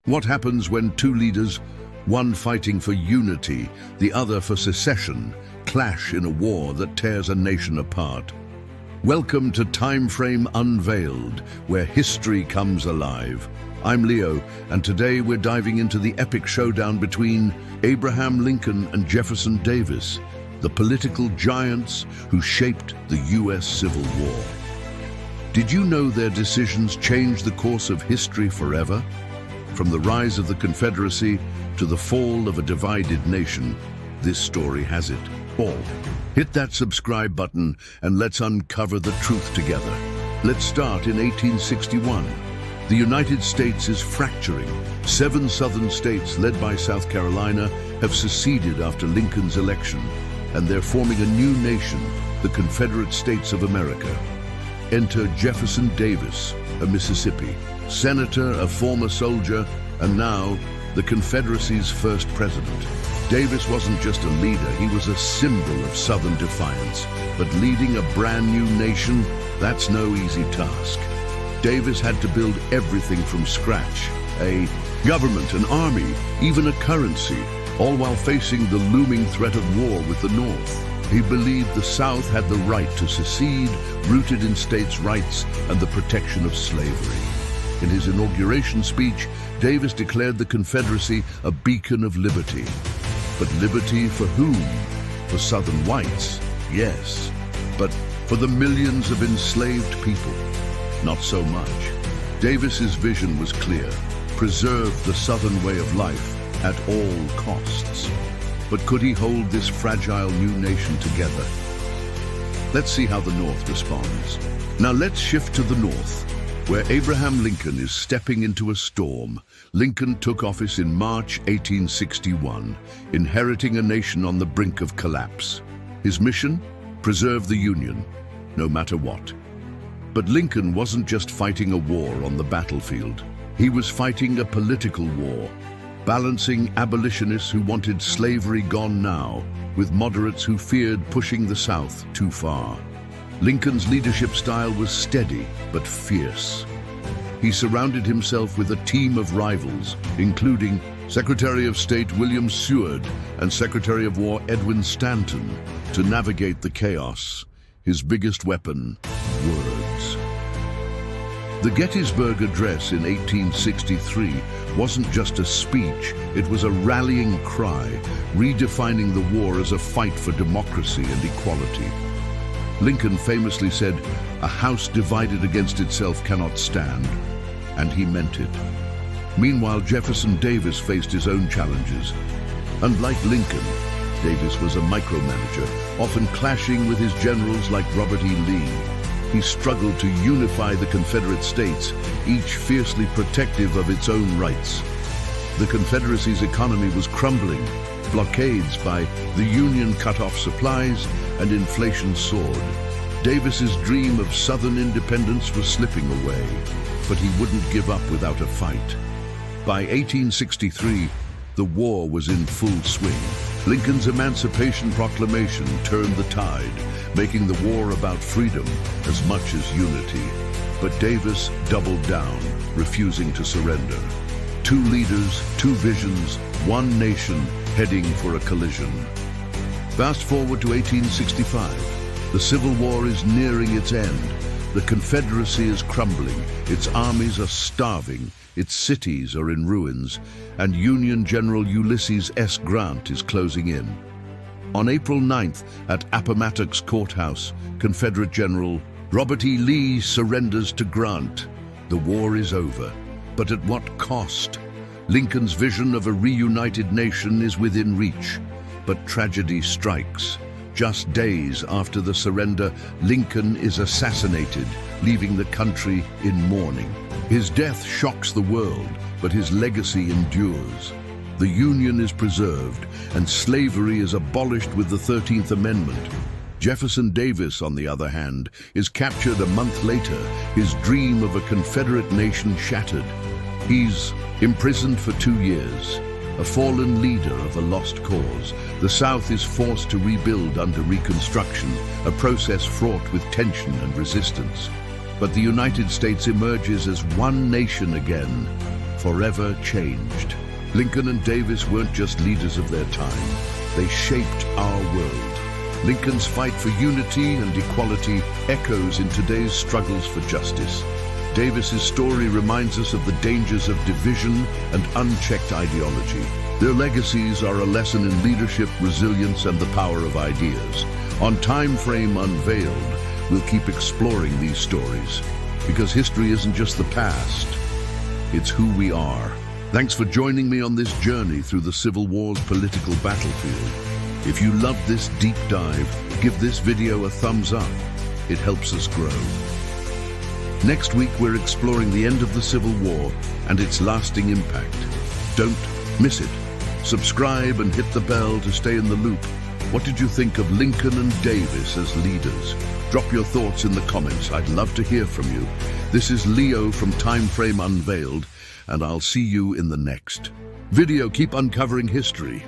What happens when two leaders, one fighting for unity, the other for secession, clash in a war that tears a nation apart? Welcome to TimeFrame Unveiled, where history comes alive. I'm Leo, and today we're diving into the epic showdown between Abraham Lincoln and Jefferson Davis, the political giants who shaped the U.S. Civil War. Did you know their decisions changed the course of history forever? From the rise of the Confederacy to the fall of a divided nation, this story has it all. Hit that subscribe button and let's uncover the truth together. Let's start in 1861. The United States is fracturing. 7 southern states, led by South Carolina, have seceded after Lincoln's election, and they're forming a new nation, the Confederate States of America. Enter Jefferson Davis, a Mississippi senator, a former soldier, and now the Confederacy's first president. Davis wasn't just a leader, he was a symbol of Southern defiance. But leading a brand new nation, that's no easy task. Davis had to build everything from scratch, a government, an army, even a currency, all while facing the looming threat of war with the North. He believed the South had the right to secede, rooted in states' rights and the protection of slavery. In his inauguration speech, Davis declared the Confederacy a beacon of liberty. But liberty for whom? For Southern whites, yes. But for the millions of enslaved people, not so much. Davis's vision was clear: preserve the Southern way of life at all costs. But could he hold this fragile new nation together? Let's see how the North responds. Now let's shift to the North, where Abraham Lincoln is stepping into a storm. Lincoln took office in March 1861, inheriting a nation on the brink of collapse. His mission? Preserve the Union, no matter what. But Lincoln wasn't just fighting a war on the battlefield. He was fighting a political war, balancing abolitionists who wanted slavery gone now with moderates who feared pushing the South too far. Lincoln's leadership style was steady but fierce. He surrounded himself with a team of rivals, including Secretary of State William Seward and Secretary of War Edwin Stanton, to navigate the chaos. His biggest weapon: words. The Gettysburg Address in 1863 wasn't just a speech, it was a rallying cry, redefining the war as a fight for democracy and equality. Lincoln famously said, "A house divided against itself cannot stand," and he meant it. Meanwhile, Jefferson Davis faced his own challenges. Unlike Lincoln, Davis was a micromanager, often clashing with his generals like Robert E. Lee. He struggled to unify the Confederate States, each fiercely protective of its own rights. The Confederacy's economy was crumbling. Blockades by the Union cut off supplies, and inflation soared. Davis's dream of Southern independence was slipping away, but he wouldn't give up without a fight. By 1863, the war was in full swing. Lincoln's Emancipation Proclamation turned the tide, making the war about freedom as much as unity. But Davis doubled down, refusing to surrender. Two leaders, two visions, one nation heading for a collision. Fast forward to 1865. The Civil War is nearing its end. The Confederacy is crumbling. Its armies are starving. Its cities are in ruins. And Union General Ulysses S. Grant is closing in. On April 9th, at Appomattox Courthouse, Confederate General Robert E. Lee surrenders to Grant. The war is over. But at what cost? Lincoln's vision of a reunited nation is within reach. But tragedy strikes. Just days after the surrender, Lincoln is assassinated, leaving the country in mourning. His death shocks the world, but his legacy endures. The Union is preserved, and slavery is abolished with the 13th Amendment. Jefferson Davis, on the other hand, is captured a month later, his dream of a Confederate nation shattered. He's imprisoned for 2 years, a fallen leader of a lost cause. The South is forced to rebuild under Reconstruction, a process fraught with tension and resistance. But the United States emerges as one nation again, forever changed. Lincoln and Davis weren't just leaders of their time. They shaped our world. Lincoln's fight for unity and equality echoes in today's struggles for justice. Davis's story reminds us of the dangers of division and unchecked ideology. Their legacies are a lesson in leadership, resilience, and the power of ideas. On TimeFrame Unveiled, we'll keep exploring these stories, because history isn't just the past, it's who we are. Thanks for joining me on this journey through the Civil War's political battlefield. If you loved this deep dive, give this video a thumbs up. It helps us grow. Next week, we're exploring the end of the Civil War and its lasting impact. Don't miss it. Subscribe and hit the bell to stay in the loop. What did you think of Lincoln and Davis as leaders? Drop your thoughts in the comments. I'd love to hear from you. This is Leo from TimeFrame Unveiled, and I'll see you in the next video. Keep uncovering history.